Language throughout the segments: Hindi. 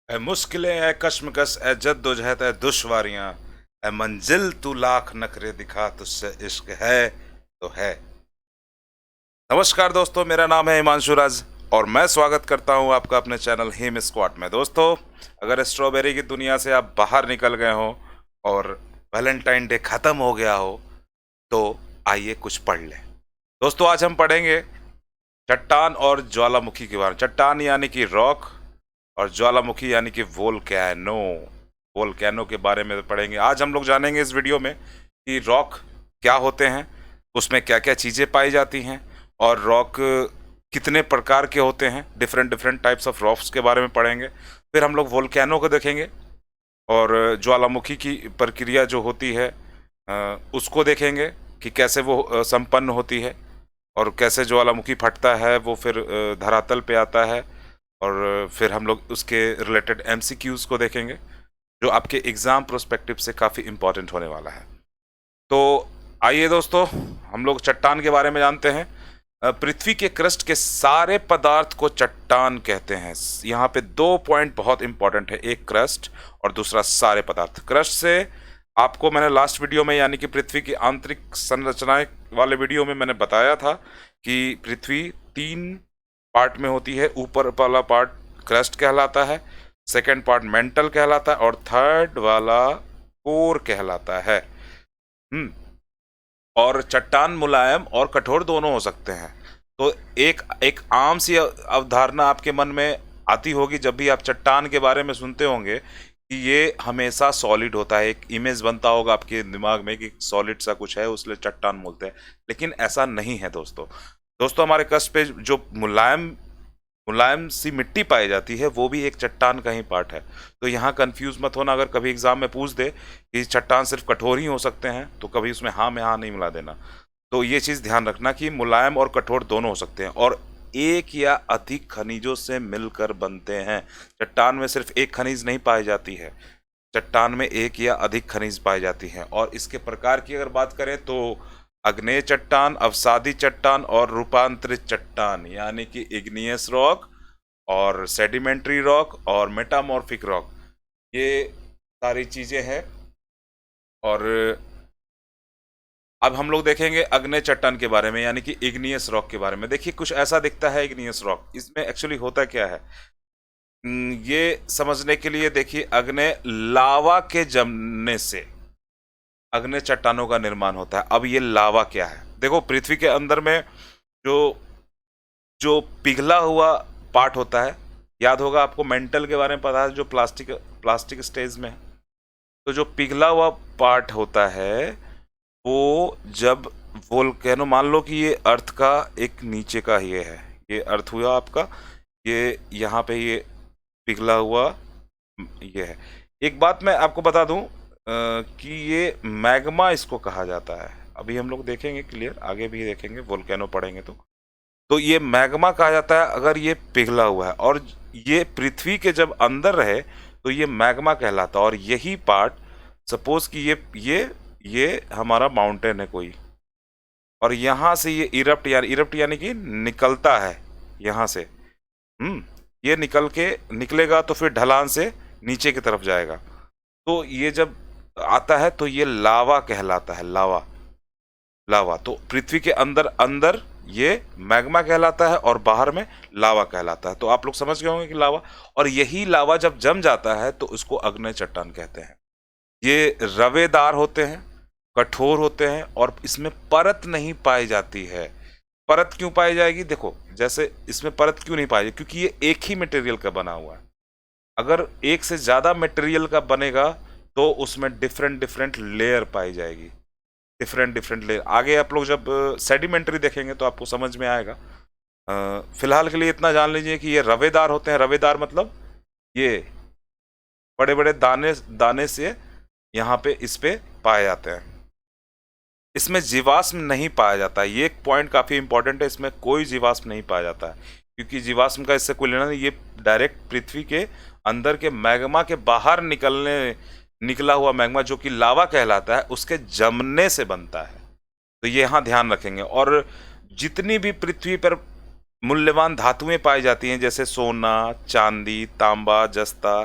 ए मुश्किलें ए कश्मकश ए जद्दोजहद ए दुश्वारियां ए मंजिल तू लाख नखरे दिखा तुझसे इश्क है तो है। नमस्कार दोस्तों, मेरा नाम है हिमांशु राज और मैं स्वागत करता हूं आपका अपने चैनल हिम स्क्वाड में। दोस्तों, अगर स्ट्रॉबेरी की दुनिया से आप बाहर निकल गए हो और वैलेंटाइन डे खत्म हो गया हो तो आइए कुछ पढ़ लें। दोस्तों, आज हम पढ़ेंगे चट्टान और ज्वालामुखी के बारे में। चट्टान यानी कि रॉक और ज्वालामुखी यानी कि वोल्केनो। वोल्केनो के बारे में पढ़ेंगे। आज हम लोग जानेंगे इस वीडियो में कि रॉक क्या होते हैं, उसमें क्या क्या चीज़ें पाई जाती हैं और रॉक कितने प्रकार के होते हैं। Different different types of rocks के बारे में पढ़ेंगे। फिर हम लोग वोल्केनो को देखेंगे और ज्वालामुखी की प्रक्रिया जो होती है उसको देखेंगे कि कैसे वो संपन्न होती है और कैसे ज्वालामुखी फटता है, वो फिर धरातल पे आता है। और फिर हम लोग उसके रिलेटेड MCQs को देखेंगे जो आपके एग्ज़ाम प्रोस्पेक्टिव से काफ़ी इम्पॉर्टेंट होने वाला है। तो आइए दोस्तों, हम लोग चट्टान के बारे में जानते हैं। पृथ्वी के क्रस्ट के सारे पदार्थ को चट्टान कहते हैं। यहाँ पे 2 पॉइंट बहुत इंपॉर्टेंट है, एक क्रस्ट और दूसरा सारे पदार्थ। क्रस्ट से आपको मैंने लास्ट वीडियो में यानी कि पृथ्वी की आंतरिक संरचनाएं वाले वीडियो में मैंने बताया था कि पृथ्वी 3 पार्ट में होती है। ऊपर वाला पार्ट क्रस्ट कहलाता है, सेकंड पार्ट मेंटल कहलाता है और थर्ड वाला कोर कहलाता है। और चट्टान मुलायम और कठोर दोनों हो सकते हैं। तो एक एक आम सी अवधारणा आपके मन में आती होगी जब भी आप चट्टान के बारे में सुनते होंगे कि ये हमेशा सॉलिड होता है। एक इमेज बनता होगा आपके दिमाग में कि सॉलिड सा कुछ है, उसलिए चट्टान बोलते हैं। लेकिन ऐसा नहीं है दोस्तों। हमारे क्रस्ट पे जो मुलायम सी मिट्टी पाई जाती है वो भी एक चट्टान का ही पार्ट है। तो यहाँ कंफ्यूज मत होना। अगर कभी एग्जाम में पूछ दे कि चट्टान सिर्फ कठोर ही हो सकते हैं तो कभी उसमें हाँ में हाँ नहीं मिला देना। तो ये चीज़ ध्यान रखना कि मुलायम और कठोर दोनों हो सकते हैं और एक या अधिक खनिजों से मिलकर बनते हैं। चट्टान में सिर्फ एक खनिज नहीं पाई जाती है, चट्टान में एक या अधिक खनिज पाई जाती हैं। और इसके प्रकार की अगर बात करें तो अग्नेय चट्टान, अवसादी चट्टान और रूपांतरित चट्टान यानी कि इग्नियस रॉक और सेडिमेंट्री रॉक और मेटामॉर्फिक रॉक, ये सारी चीज़ें हैं। और अब हम लोग देखेंगे अग्नेय चट्टान के बारे में यानी कि इग्नियस रॉक के बारे में। देखिए, कुछ ऐसा दिखता है इग्नियस रॉक। इसमें एक्चुअली होता क्या है ये समझने के लिए देखिए, अग्नेय लावा के जमने से अग्नेय चट्टानों का निर्माण होता है। अब ये लावा क्या है? देखो, पृथ्वी के अंदर में जो जो पिघला हुआ पार्ट होता है, याद होगा आपको मेंटल के बारे में पता है, जो प्लास्टिक स्टेज में है। तो जो पिघला हुआ पार्ट होता है वो जब वोल्केनो, मान लो कि ये अर्थ का एक नीचे का ये है, ये अर्थ हुआ आपका, ये यहाँ पे ये पिघला हुआ ये है। एक बात मैं आपको बता दूं कि ये मैग्मा इसको कहा जाता है। अभी हम लोग देखेंगे क्लियर, आगे भी देखेंगे, वोल्केनो पढ़ेंगे तो ये मैग्मा कहा जाता है अगर ये पिघला हुआ है। और ये पृथ्वी के जब अंदर रहे तो ये मैग्मा कहलाता है। और यही पार्ट, सपोज कि ये हमारा माउंटेन है कोई, और यहाँ से ये इरप्ट यानी कि निकलता है यहाँ से। ये निकलेगा तो फिर ढलान से नीचे की तरफ जाएगा। तो ये जब आता है तो ये लावा कहलाता है। लावा तो पृथ्वी के अंदर ये मैग्मा कहलाता है और बाहर में लावा कहलाता है। तो आप लोग समझ गए होंगे कि लावा, और यही लावा जब जम जाता है तो उसको अग्नेय चट्टान कहते हैं। ये रवेदार होते हैं, कठोर होते हैं और इसमें परत नहीं पाई जाती है। परत क्यों पाई जाएगी? देखो, जैसे इसमें परत क्यों नहीं पाई जाएगी, क्योंकि ये एक ही मटेरियल का बना हुआ है। अगर एक से ज़्यादा मटेरियल का बनेगा तो उसमें डिफरेंट लेयर पाई जाएगी, डिफरेंट लेयर। आगे आप लोग जब सेडिमेंट्री देखेंगे तो आपको समझ में आएगा। फिलहाल के लिए इतना जान लीजिए कि ये रवेदार होते हैं। रवेदार मतलब ये बड़े बड़े दाने से यहाँ पे इस पे पाए जाते हैं। इसमें जीवाश्म नहीं पाया जाता है। ये एक पॉइंट काफ़ी इंपॉर्टेंट है, इसमें कोई जीवाश्म नहीं पाया जाता है क्योंकि जीवाश्म का इससे कोई लेना नहीं। ये डायरेक्ट पृथ्वी के अंदर के मैग्मा के बाहर निकला हुआ मैग्मा जो कि लावा कहलाता है, उसके जमने से बनता है। तो ये यहाँ ध्यान रखेंगे। और जितनी भी पृथ्वी पर मूल्यवान धातुएं पाई जाती हैं, जैसे सोना, चांदी, तांबा, जस्ता,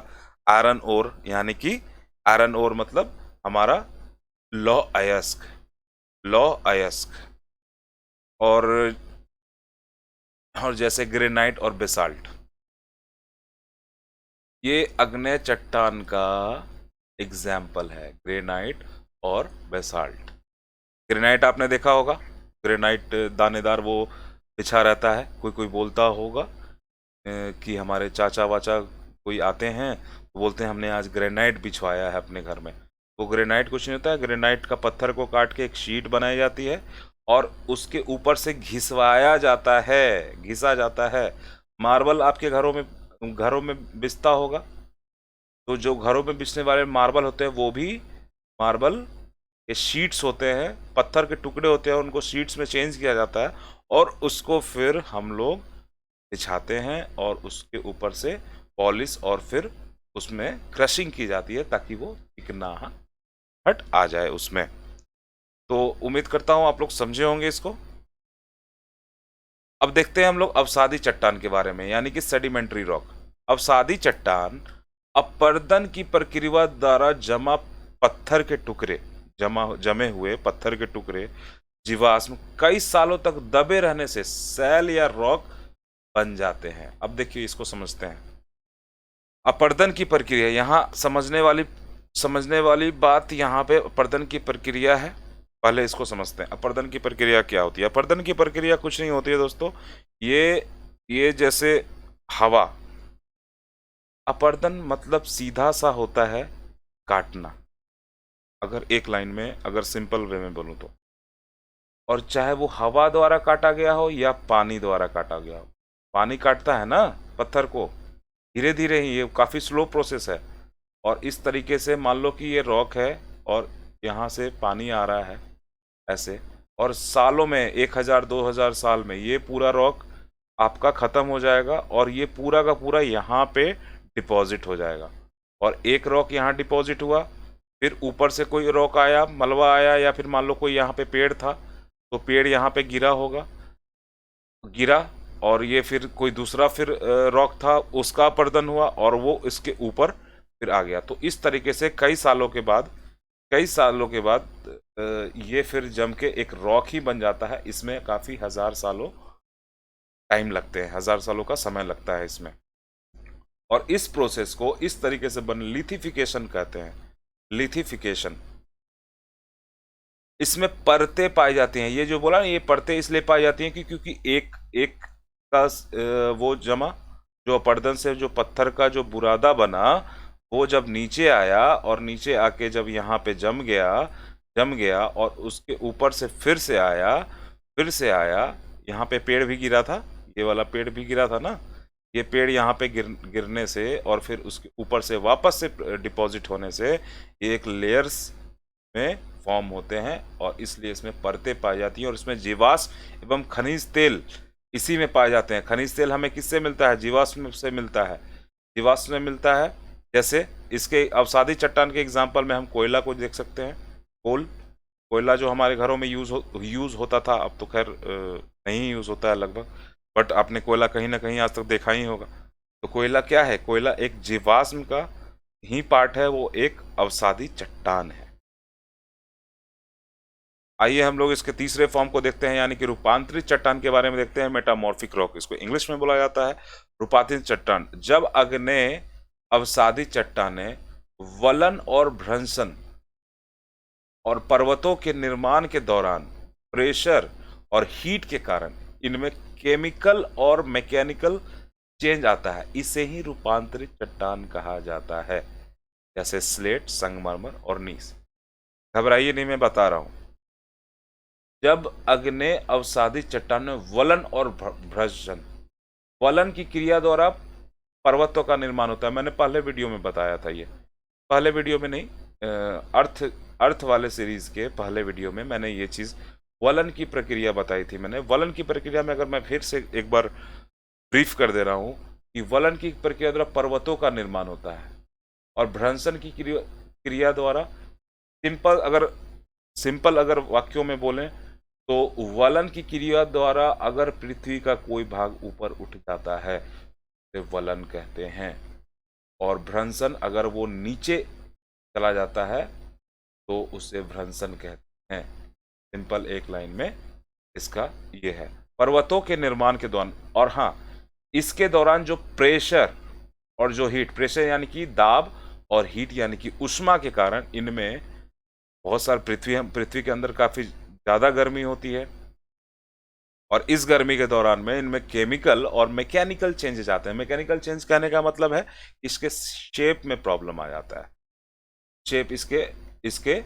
आयरन ओर, यानी कि आयरन ओर मतलब हमारा लौह अयस्क, लौह अयस्क, और जैसे ग्रेनाइट और बेसाल्ट, ये अग्नेय चट्टान का एग्जाम्पल है, ग्रेनाइट और बेसाल्ट। ग्रेनाइट आपने देखा होगा, ग्रेनाइट दानेदार वो बिछा रहता है, कोई कोई बोलता होगा कि हमारे चाचा वाचा कोई आते हैं तो बोलते हैं हमने आज ग्रेनाइट बिछवाया है अपने घर में। वो ग्रेनाइट कुछ नहीं होता है, ग्रेनाइट का पत्थर को काट के एक शीट बनाई जाती है और उसके ऊपर से घिसवाया जाता है, घिसा जाता है। मार्बल आपके घरों में बिछता होगा, तो जो घरों में बिछने वाले मार्बल होते हैं वो भी मार्बल के शीट्स होते हैं, पत्थर के टुकड़े होते हैं, उनको शीट्स में चेंज किया जाता है और उसको फिर हम लोग बिछाते हैं और उसके ऊपर से पॉलिश और फिर उसमें क्रशिंग की जाती है ताकि वो चिकनाहट आ जाए उसमें। तो उम्मीद करता हूं आप लोग समझे होंगे इसको। अब देखते हैं हम लोग अवसादी चट्टान के बारे में, यानी कि सेडिमेंट्री रॉक। अवसादी चट्टान अपरदन की प्रक्रिया द्वारा जमा पत्थर के टुकड़े, जमे हुए पत्थर के टुकड़े जीवाश्म कई सालों तक दबे रहने से सैल या रॉक बन जाते हैं। अब देखिए इसको समझते हैं। अपरदन की प्रक्रिया, यहाँ समझने वाली बात यहाँ पे अपरदन की प्रक्रिया है। पहले इसको समझते हैं, अपरदन की प्रक्रिया क्या होती है। अपरदन की प्रक्रिया कुछ नहीं होती है दोस्तों, ये जैसे हवा, अपरदन मतलब सीधा सा होता है काटना, अगर एक लाइन में, अगर सिंपल वे में बोलूं तो। और चाहे वो हवा द्वारा काटा गया हो या पानी द्वारा काटा गया हो, पानी काटता है ना पत्थर को धीरे धीरे ही, ये काफ़ी स्लो प्रोसेस है। और इस तरीके से मान लो कि ये रॉक है और यहाँ से पानी आ रहा है ऐसे, और सालों में 1000-2000 साल में ये पूरा रॉक आपका ख़त्म हो जाएगा और ये पूरा का पूरा यहाँ पे डिपॉजिट हो जाएगा। और एक रॉक यहाँ डिपॉजिट हुआ, फिर ऊपर से कोई रॉक आया, मलबा आया, या फिर मान लो कोई यहाँ पे पेड़ था तो पेड़ यहाँ पे गिरा होगा, गिरा, और ये फिर कोई दूसरा फिर रॉक था, उसका अपरदन हुआ और वो इसके ऊपर फिर आ गया। तो इस तरीके से कई सालों के बाद ये फिर जम के एक रॉक ही बन जाता है। इसमें काफ़ी हजार सालों टाइम लगते हैं, 1000 सालों का समय लगता है इसमें। और इस प्रोसेस को इस तरीके से लिथिफिकेशन कहते हैं, लिथिफिकेशन। इसमें परतें पाई जाती हैं, ये जो बोला ना, ये परतें इसलिए पाई जाती हैं कि क्योंकि एक एक का वो जमा, जो अपरदन से जो पत्थर का जो बुरादा बना वो जब नीचे आया और नीचे आके जब यहाँ पे जम गया और उसके ऊपर से फिर से आया, यहाँ पे पेड़ भी गिरा था, ये वाला पेड़ भी गिरा था ना, ये पेड़ यहाँ पे गिरने से और फिर उसके ऊपर से वापस से डिपॉजिट होने से ये एक लेयर्स में फॉर्म होते हैं और इसलिए इसमें परतें पाई जाती हैं। और इसमें जीवाश्म एवं खनिज तेल इसी में पाए जाते हैं। खनिज तेल हमें किससे मिलता है? जीवाश्म से मिलता है, जीवाश्म में मिलता है। जैसे इसके अवसादी चट्टान के एग्जाम्पल में हम कोयला को देख सकते हैं। कोयला जो हमारे घरों में यूज़ होता था, अब तो खैर नहीं यूज़ होता है लगभग, बट आपने कोयला कहीं ना कहीं आज तक देखा ही होगा। तो कोयला क्या है? कोयला एक जीवाश्म का ही पार्ट है, वो एक अवसादी चट्टान है। आइए हम लोग इसके तीसरे फॉर्म को देखते हैं, यानी कि रूपांतरित चट्टान के बारे में देखते हैं। मेटामॉर्फिक रॉक इसको इंग्लिश में बोला जाता है, रूपांतरित चट्टान। जब अग्नेय अवसादी चट्टानें वलन और भ्रंशन और पर्वतों के निर्माण के दौरान प्रेशर और हीट के कारण इनमें केमिकल और मैकेनिकल चेंज आता है, इसे ही रूपांतरित चट्टान कहा जाता है। जैसे स्लेट, संगमरमर और नीस। घबराइए नहीं, मैं बता रहा हूं। जब अग्नेय अवसादी चट्टान में वलन और भ्रंशन, वलन की क्रिया द्वारा पर्वतों का निर्माण होता है। मैंने पहले वीडियो में बताया था, ये पहले वीडियो में नहीं, अर्थ वाले सीरीज के पहले वीडियो में मैंने ये चीज़ वलन की प्रक्रिया बताई थी। मैंने वलन की प्रक्रिया में अगर मैं फिर से एक बार ब्रीफ कर दे रहा हूँ कि वलन की प्रक्रिया द्वारा पर्वतों का निर्माण होता है और भ्रंशन की क्रिया द्वारा सिंपल अगर वाक्यों में बोलें तो वलन की क्रिया द्वारा अगर पृथ्वी का कोई भाग ऊपर उठ जाता है तो वलन कहते हैं, और भ्रंशन अगर वो नीचे चला जाता है तो उसे भ्रंशन कहते हैं। सिंपल एक लाइन में इसका ये है। पर्वतों के निर्माण के दौरान, और हाँ, इसके दौरान जो प्रेशर और जो हीट, प्रेशर यानी कि दाब और हीट यानी कि उष्मा के कारण इनमें बहुत सारे पृथ्वी के अंदर काफ़ी ज़्यादा गर्मी होती है, और इस गर्मी के दौरान में इनमें केमिकल और मैकेनिकल चेंजेस आते हैं। मैकेनिकल चेंज कहने का मतलब है इसके शेप में प्रॉब्लम आ जाता है। शेप इसके इसके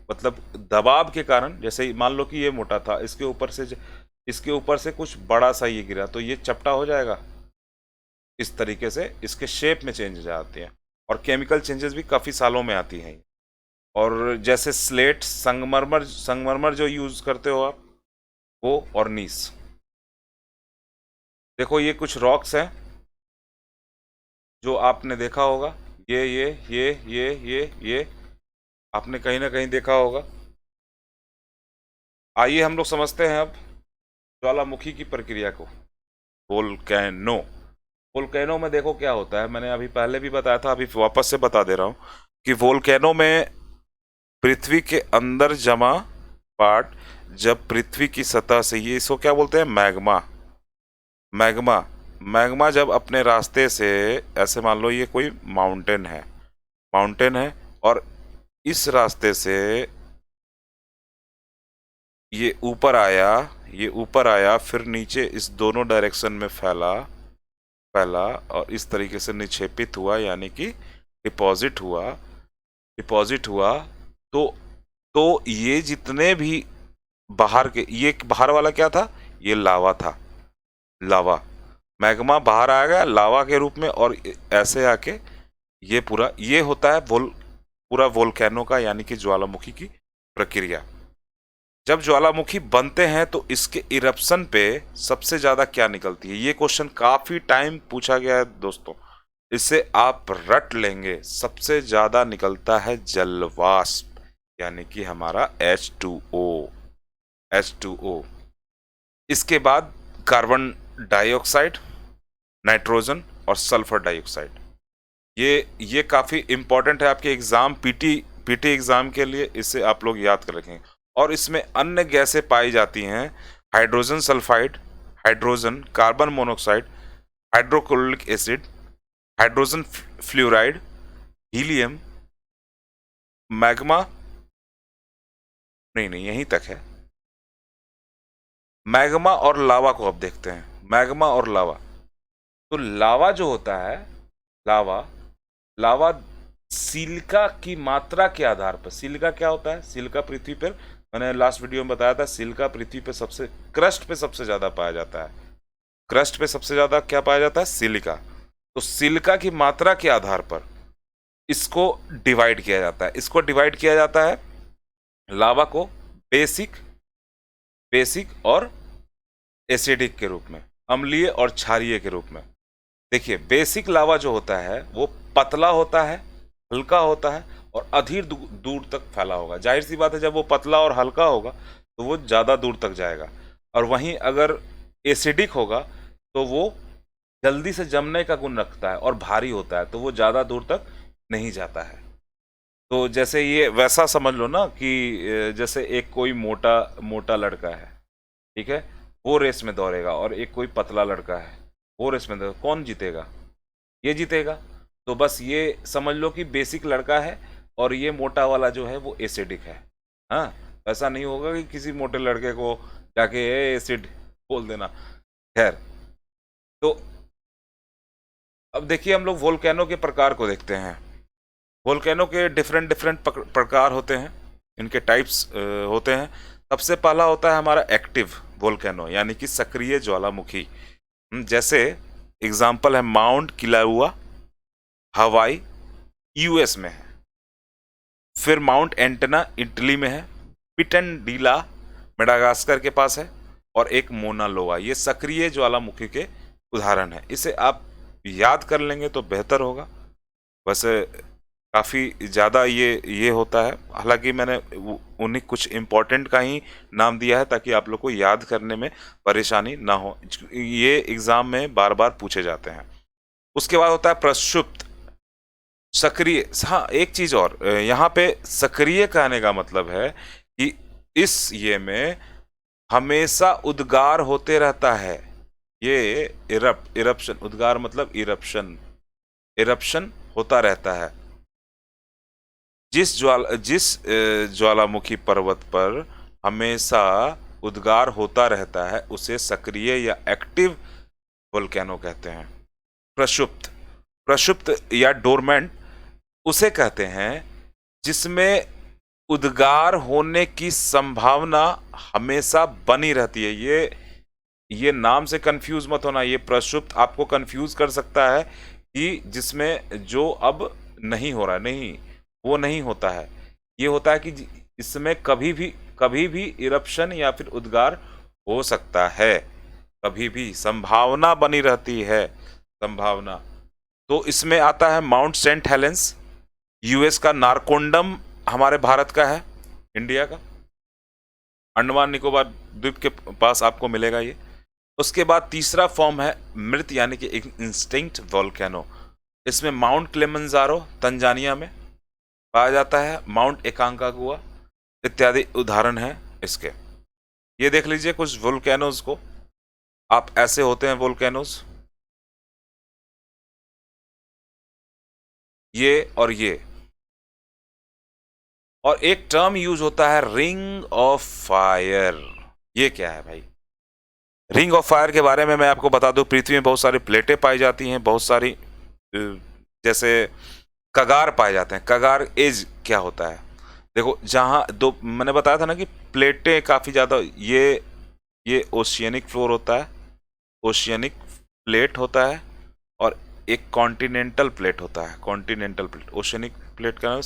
मतलब दबाव के कारण, जैसे मान लो कि ये मोटा था, इसके ऊपर से कुछ बड़ा सा ये गिरा तो ये चपटा हो जाएगा। इस तरीके से इसके शेप में चेंजेस आते हैं, और केमिकल चेंजेस भी काफ़ी सालों में आती हैं। और जैसे स्लेट, संगमरमर जो यूज़ करते हो आप, वो, और नीस। देखो ये कुछ रॉक्स हैं जो आपने देखा होगा, ये आपने कहीं ना कहीं देखा होगा। आइए हम लोग समझते हैं अब ज्वालामुखी की प्रक्रिया को। वोल्केनो, वोल्केनो में देखो क्या होता है, मैंने अभी पहले भी बताया था, अभी वापस से बता दे रहा हूँ कि वोल्केनो में पृथ्वी के अंदर जमा पार्ट जब पृथ्वी की सतह से, ये इसको क्या बोलते हैं, मैग्मा जब अपने रास्ते से, ऐसे मान लो ये कोई माउंटेन है और इस रास्ते से ये ऊपर आया, फिर नीचे इस दोनों डायरेक्शन में फैला और इस तरीके से निक्षेपित हुआ, यानी कि डिपॉजिट हुआ। तो ये जितने भी ये बाहर वाला क्या था, ये लावा था, मैग्मा बाहर आ गया लावा के रूप में, और ऐसे आके ये होता है पूरा वोल्केनो का, यानी कि ज्वालामुखी की प्रक्रिया। जब ज्वालामुखी बनते हैं तो इसके इरप्शन पे सबसे ज्यादा क्या निकलती है, ये क्वेश्चन काफी टाइम पूछा गया है दोस्तों, इसे आप रट लेंगे। सबसे ज्यादा निकलता है जलवाष्प, यानी कि हमारा H2O। इसके बाद कार्बन डाइऑक्साइड, नाइट्रोजन और सल्फर डाइऑक्साइड। ये काफ़ी इंपॉर्टेंट है आपके एग्ज़ाम, पीटी एग्ज़ाम के लिए, इसे आप लोग याद कर रखें। और इसमें अन्य गैसें पाई जाती हैं, hydrogen sulphide, hydrogen, carbon monoxide, hydrochloric acid, hydrogen fluoride, helium, magma, नहीं यहीं तक है। मैग्मा और लावा को अब देखते हैं, मैग्मा और लावा। तो लावा जो होता है, लावा सिलिका की मात्रा के आधार पर, सिलिका क्या होता है, सिलिका पृथ्वी पर, मैंने लास्ट वीडियो में बताया था, सिलिका पृथ्वी पे क्रस्ट पे सबसे ज्यादा पाया जाता है। क्रस्ट पे सबसे ज्यादा क्या पाया जाता है, सिलिका। तो सिलिका की मात्रा के आधार पर इसको डिवाइड किया जाता है। लावा को बेसिक और एसिडिक के रूप में, अम्लीय और क्षारीय के रूप में। देखिए बेसिक लावा जो होता है वो पतला होता है, हल्का होता है और अधिक दूर तक फैला होगा। जाहिर सी बात है, जब वो पतला और हल्का होगा तो वो ज़्यादा दूर तक जाएगा, और वहीं अगर एसिडिक होगा तो वो जल्दी से जमने का गुण रखता है और भारी होता है, तो वो ज़्यादा दूर तक नहीं जाता है। तो जैसे ये वैसा समझ लो ना कि जैसे एक कोई मोटा लड़का है, ठीक है, वो रेस में दौड़ेगा, और एक कोई पतला लड़का है वो रेस में दौड़ेगा, कौन जीतेगा, ये जीतेगा। तो बस ये समझ लो कि बेसिक लड़का है और ये मोटा वाला जो है वो एसिडिक है। हाँ, ऐसा नहीं होगा कि किसी मोटे लड़के को जाके एसिड बोल देना। खैर, तो अब देखिए हम लोग वोल्केनो के प्रकार को देखते हैं। वोल्केनो के डिफरेंट प्रकार होते हैं, इनके टाइप्स होते हैं। सबसे पहला होता है हमारा एक्टिव वोल्केनो, यानी कि सक्रिय ज्वालामुखी। जैसे एग्जाम्पल है माउंट किलाउआ, हवाई, यूएस में है। फिर माउंट एंटेना इटली में है, पिटनडीला मेडागास्कर के पास है, और एक मोना लोआ। ये सक्रिय ज्वालामुखी के उदाहरण है। इसे आप याद कर लेंगे तो बेहतर होगा। वैसे काफ़ी ज़्यादा ये होता है। हालांकि मैंने उन्हीं कुछ इम्पोर्टेंट का ही नाम दिया है ताकि आप लोग को याद करने में परेशानी ना हो। ये एग्ज़ाम में बार बार पूछे जाते हैं। उसके बाद होता है प्रक्षुप्त, सक्रिय। हाँ, एक चीज़ और, यहाँ पे सक्रिय कहने का मतलब है कि इस ये में हमेशा उद्गार होते रहता है। ये इरप्शन, उद्गार मतलब इरप्शन, इरप्शन होता रहता है। जिस ज्वालामुखी पर्वत पर हमेशा उद्गार होता रहता है उसे सक्रिय या एक्टिव वोल्केनो कहते हैं। प्रक्षुप्त, प्रक्षुप्त या डोरमेंट उसे कहते हैं जिसमें उद्गार होने की संभावना हमेशा बनी रहती है। ये नाम से कंफ्यूज मत होना। ये प्रक्षुप्त आपको कंफ्यूज कर सकता है कि जिसमें जो अब नहीं हो रहा, नहीं, वो नहीं होता है। ये होता है कि इसमें कभी भी इरप्शन या फिर उद्गार हो सकता है, कभी भी संभावना बनी रहती है, संभावना। तो इसमें आता है माउंट सेंट हेलेंस, यूएस का नारकोंडम हमारे भारत का है, इंडिया का, अंडमान निकोबार द्वीप के पास आपको मिलेगा ये। उसके बाद तीसरा फॉर्म है मृत यानी कि इंस्टिंक्ट वोल्केनो। इसमें माउंट किलिमंजारो तंजानिया में पाया जाता है, माउंट एकांकागुआ इत्यादि उदाहरण हैं इसके। ये देख लीजिए कुछ वोल्केनोज को, आप ऐसे होते हैं वोल्केनोज, ये और ये। और एक टर्म यूज होता है रिंग ऑफ फायर। ये क्या है भाई? रिंग ऑफ फायर के बारे में मैं आपको बता दूं, पृथ्वी में बहुत सारी प्लेटें पाई जाती हैं, बहुत सारी जैसे कगार पाए जाते हैं। कगार एज क्या होता है? देखो, जहां दो मैंने बताया था ना कि प्लेटें काफी ज्यादा, ये ओशियनिक फ्लोर होता है, ओशियनिक प्लेट होता है, और एक कॉन्टिनेंटल प्लेट होता है। कॉन्टिनेंटल प्लेट, ओशियनिक प्लेट का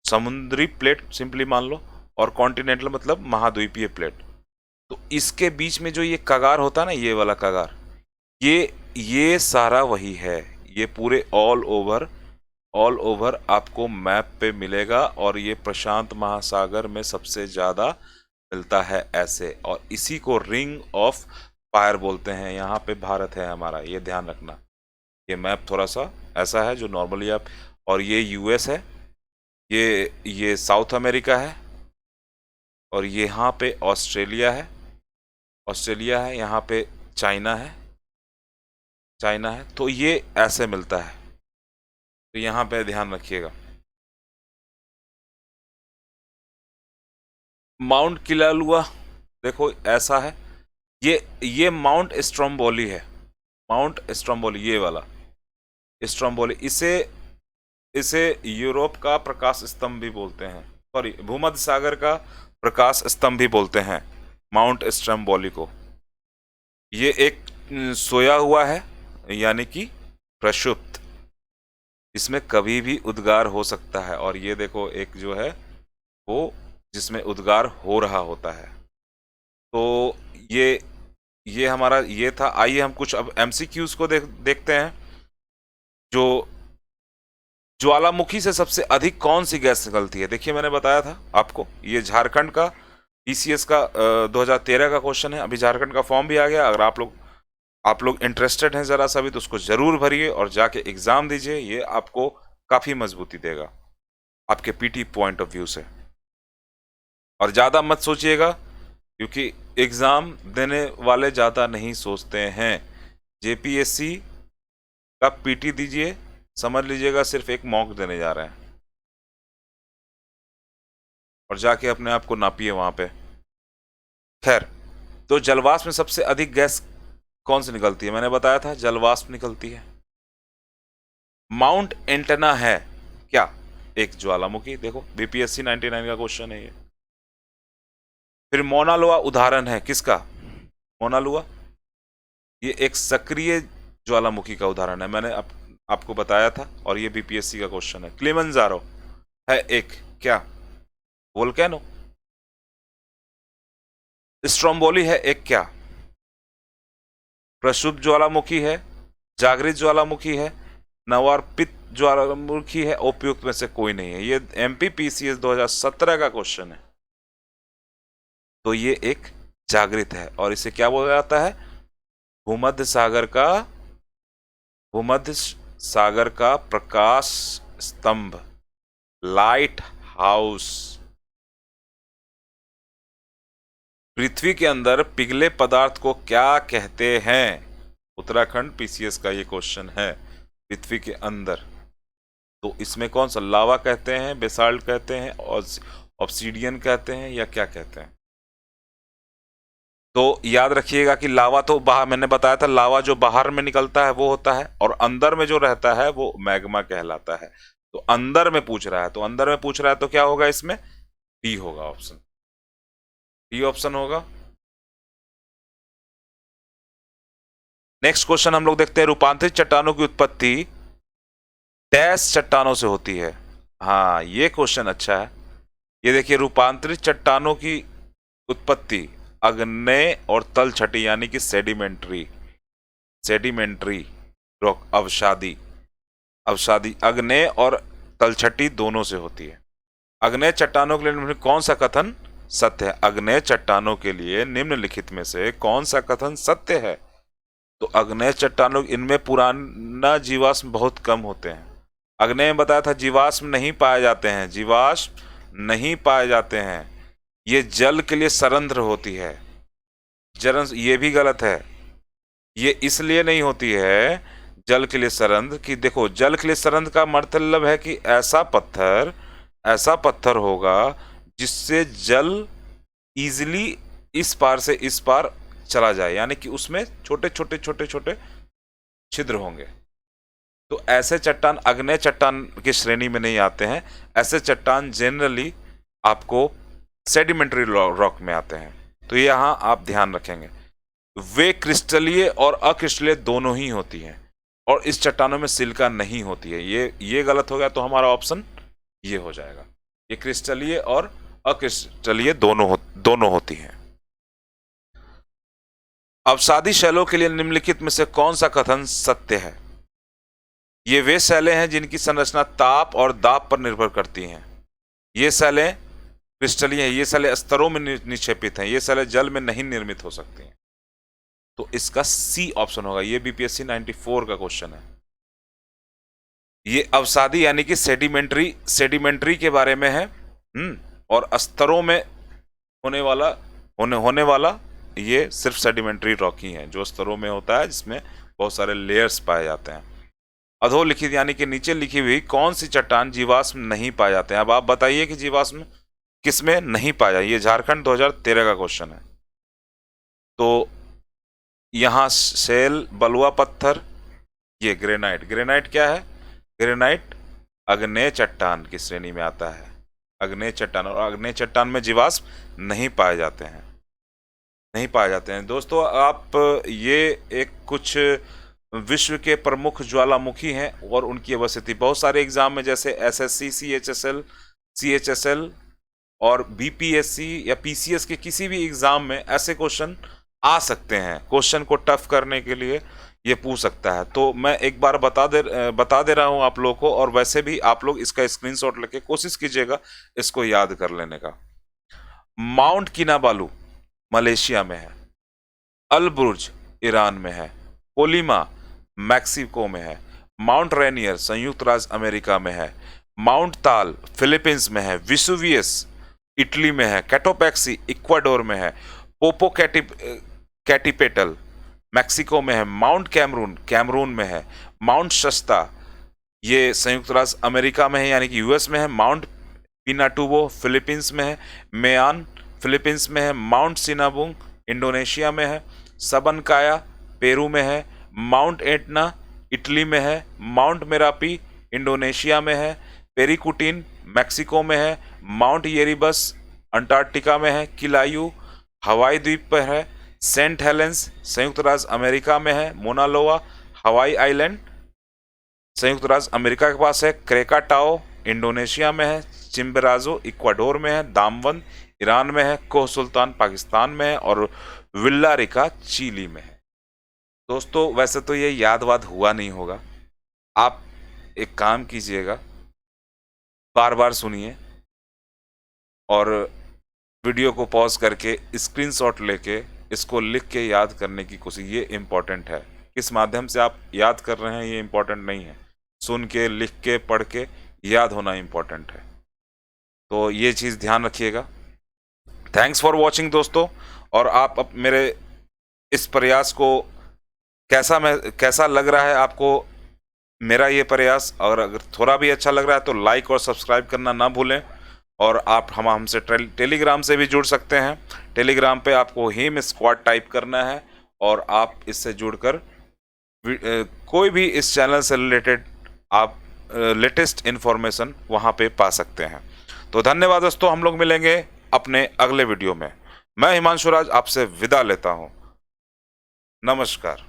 समुद्री प्लेट सिंपली मान लो, और कॉन्टिनेंटल मतलब महाद्वीपीय प्लेट। तो इसके बीच में जो ये कगार होता है ना, ये वाला कगार, ये सारा वही है। ये पूरे ऑल ओवर आपको मैप पे मिलेगा, और ये प्रशांत महासागर में सबसे ज़्यादा मिलता है ऐसे, और इसी को रिंग ऑफ फायर बोलते हैं। यहाँ पे भारत है हमारा, ये ध्यान रखना। ये मैप थोड़ा सा ऐसा है जो नॉर्मली आप, और ये यूएस है, ये साउथ अमेरिका है, और यहाँ पे ऑस्ट्रेलिया है, यहाँ पे चाइना है। तो ये ऐसे मिलता है, तो यहाँ पे ध्यान रखिएगा। माउंट किलालुआ देखो ऐसा है, ये माउंट स्ट्रोम्बोली है, माउंट स्ट्रोम्बोली, ये वाला स्ट्रोम्बोली। इसे यूरोप का प्रकाश स्तंभ भी बोलते हैं, सॉरी, भूमध्य सागर का प्रकाश स्तंभ भी बोलते हैं माउंट स्ट्रोम्बोली को। ये एक सोया हुआ है, यानी कि प्रक्षुप्त, इसमें कभी भी उद्गार हो सकता है। और ये देखो एक जो है वो जिसमें उद्गार हो रहा होता है। तो ये हमारा ये था। आइए हम कुछ अब एमसीक्यूज को देखते हैं। जो ज्वालामुखी से सबसे अधिक कौन सी गैस निकलती है? देखिए, मैंने बताया था आपको, ये झारखंड का पीसीएस का 2013 का क्वेश्चन है। अभी झारखंड का फॉर्म भी आ गया। अगर आप लोग इंटरेस्टेड हैं ज़रा सा भी, तो उसको ज़रूर भरिए और जाके एग्ज़ाम दीजिए। ये आपको काफ़ी मजबूती देगा आपके पीटी पॉइंट ऑफ व्यू से। और ज़्यादा मत सोचिएगा, क्योंकि एग्ज़ाम देने वाले ज़्यादा नहीं सोचते हैं। जेपीएससी का पीटी दीजिए, समझ लीजिएगा सिर्फ एक मॉक देने जा रहे हैं, और जाके अपने आप को नापिए वहाँ पे। खैर, तो जलवाष्प में सबसे अधिक गैस कौन सी निकलती है? मैंने बताया था जलवाष्प निकलती है। माउंट एंटेना है क्या? एक ज्वालामुखी। देखो, बीपीएससी 99 का क्वेश्चन है ये। फिर मोना लोआ उदाहरण है किसका? मोना लोआ ये एक सक्रिय ज्वालामुखी का उदाहरण है, मैंने आपको बताया था, और ये बीपीएससी का क्वेश्चन है। किलिमंजारो है एक क्या? वोल्केनो। स्ट्रोम्बोली है एक क्या? प्रक्षुब्ध ज्वालामुखी है, जागृत ज्वालामुखी है, नवार्पित ज्वालामुखी है उपयुक्त में से कोई नहीं है। ये MPPCS 2017 का क्वेश्चन है। तो ये एक जागृत है और इसे क्या बोला जाता है? भूमध्य सागर का प्रकाश स्तंभ, लाइट हाउस। पृथ्वी के अंदर पिघले पदार्थ को क्या कहते हैं? उत्तराखंड PCS का ये क्वेश्चन है। पृथ्वी के अंदर तो इसमें कौन सा? लावा कहते हैं, बेसाल्ट कहते हैं, और ऑब्सीडियन कहते हैं, या क्या कहते हैं? तो याद रखिएगा कि लावा तो बाहर, मैंने बताया था लावा जो बाहर में निकलता है वो होता है, और अंदर में जो रहता है वो मैग्मा कहलाता है। तो अंदर में पूछ रहा है, तो अंदर में पूछ रहा है तो क्या होगा इसमें? डी होगा ऑप्शन, डी ऑप्शन होगा। नेक्स्ट क्वेश्चन हम लोग देखते हैं, रूपांतरित चट्टानों की उत्पत्ति डैश चट्टानों से होती है। हाँ, ये क्वेश्चन अच्छा है। ये देखिए, रूपांतरित चट्टानों की उत्पत्ति आग्नेय और तलछटी यानी कि सेडिमेंट्री रॉक, अवसादी आग्नेय और तलछटी दोनों से होती है। आग्नेय चट्टानों के लिए निम्नलिखित कौन सा कथन सत्य है? आग्नेय चट्टानों के लिए निम्नलिखित में से कौन सा कथन सत्य है? तो आग्नेय चट्टानों, इनमें पुराना जीवाश्म बहुत कम होते हैं। आग्नेय में बताया था जीवाश्म नहीं पाए जाते हैं, जीवाश्म नहीं पाए जाते हैं। ये जल के लिए सरंध्र होती है, ये भी गलत है। ये इसलिए नहीं होती है जल के लिए सरंध्र कि देखो, जल के लिए सरंध्र का मतलब है कि ऐसा पत्थर होगा जिससे जल इजीली इस पार से इस पार चला जाए, यानी कि उसमें छोटे छोटे छिद्र होंगे। तो ऐसे चट्टान आग्नेय चट्टान की श्रेणी में नहीं आते हैं। ऐसे चट्टान जनरली आपको सेडिमेंट्री रॉक में आते हैं। तो यहां आप ध्यान रखेंगे, वे क्रिस्टलीय और अक्रिस्टलीय दोनों ही होती हैं, और इस चट्टानों में सिलिका नहीं होती है। ये गलत हो गया, तो हमारा ऑप्शन ये हो जाएगा। ये क्रिस्टलीय और अक्रिस्टलीय दोनों होती हैं। अवसादी शैलों के लिए निम्नलिखित में से कौन सा कथन सत्य है? ये वे शैलें हैं जिनकी संरचना ताप और दाब पर निर्भर करती हैं। ये शैलें क्रिस्टलीय हैं, ये शैलें स्तरों में निक्षेपित हैं, ये शैलें जल में नहीं निर्मित हो सकती हैं। तो इसका सी ऑप्शन होगा। ये BPSC 94 का क्वेश्चन है। ये अवसादी यानी कि सेडिमेंट्री के बारे में है, और स्तरों में होने वाला ये सिर्फ सेडिमेंट्री रॉक ही है, जो स्तरों में होता है, जिसमें बहुत सारे लेयर्स पाए जाते हैं। अधोलिखित यानी कि नीचे लिखी हुई कौन सी चट्टान जीवाश्म नहीं पाए जाते हैं? अब आप बताइए कि जीवाश्म किसमें नहीं पाया? ये झारखंड 2013 का क्वेश्चन है। तो यहां शेल, बलुआ पत्थर, ये ग्रेनाइट क्या है? ग्रेनाइट आग्नेय चट्टान की श्रेणी में आता है। आग्नेय चट्टान, और आग्नेय चट्टान में जीवाश्म नहीं पाए जाते हैं। दोस्तों, आप ये एक कुछ विश्व के प्रमुख ज्वालामुखी हैं और उनकी अवस्थिति बहुत सारे एग्जाम में, जैसे SSC, CHSL और BPSC या PCS के किसी भी एग्जाम में ऐसे क्वेश्चन आ सकते हैं। क्वेश्चन को टफ करने के लिए ये पूछ सकता है। तो मैं एक बार बता दे रहा हूं आप लोगों को, और वैसे भी आप लोग इसका स्क्रीनशॉट लेके कोशिश कीजिएगा इसको याद कर लेने का। माउंट किनाबालू मलेशिया में है, अलबुर्ज ईरान में है, कोलिमा मैक्सिको में है, माउंट रेनियर संयुक्त राज्य अमेरिका में है, माउंट ताल फिलीपींस में है, विसुवियस इटली में है, कैटोपैक्सी इक्वाडोर में है, पोपो कैटिपेटल मैक्सिको में है, माउंट कैमरून में है, माउंट शस्ता ये संयुक्त राज्य अमेरिका में है यानी कि US में है, माउंट पिनाटुबो फिलीपींस में है, मेयान फिलीपींस में है, माउंट सिनाबुंग इंडोनेशिया में है, सबनकाया पेरू में है, माउंट एटना इटली में है, माउंट मेरापी इंडोनेशिया में है, पेरिकुटिन मैक्सिको में है, माउंट येरिबस अंटार्कटिका में है, किलायू हवाई द्वीप पर है, सेंट हेलेंस संयुक्त राज्य अमेरिका में है, मोनालोआ हवाई आइलैंड संयुक्त राज्य अमेरिका के पास है, क्रेकाटाओ इंडोनेशिया में है, चिम्बराजो इक्वाडोर में है, दामवंद ईरान में है, कोह सुल्तान पाकिस्तान में है, और विल्लारिका चिली में है। दोस्तों, वैसे तो ये याद वाद हुआ नहीं होगा, आप एक काम कीजिएगा, बार बार सुनिए और वीडियो को पॉज करके स्क्रीनशॉट लेके इसको लिख के याद करने की कोशिश, ये इम्पोर्टेंट है। किस माध्यम से आप याद कर रहे हैं ये इम्पोर्टेंट नहीं है, सुन के, लिख के, पढ़ के याद होना इम्पोर्टेंट है। तो ये चीज़ ध्यान रखिएगा। थैंक्स फॉर वॉचिंग दोस्तों। और आप मेरे इस प्रयास को कैसा लग रहा है आपको मेरा ये प्रयास, और अगर थोड़ा भी अच्छा लग रहा है तो लाइक और सब्सक्राइब करना ना भूलें। और आप हमसे टेलीग्राम से भी जुड़ सकते हैं। टेलीग्राम पे आपको हिम स्क्वाड टाइप करना है और आप इससे जुड़कर कोई भी इस चैनल से रिलेटेड आप लेटेस्ट इन्फॉर्मेशन वहाँ पे पा सकते हैं। तो धन्यवाद दोस्तों, हम लोग मिलेंगे अपने अगले वीडियो में। मैं हिमांशु राज आपसे विदा लेता हूँ। नमस्कार।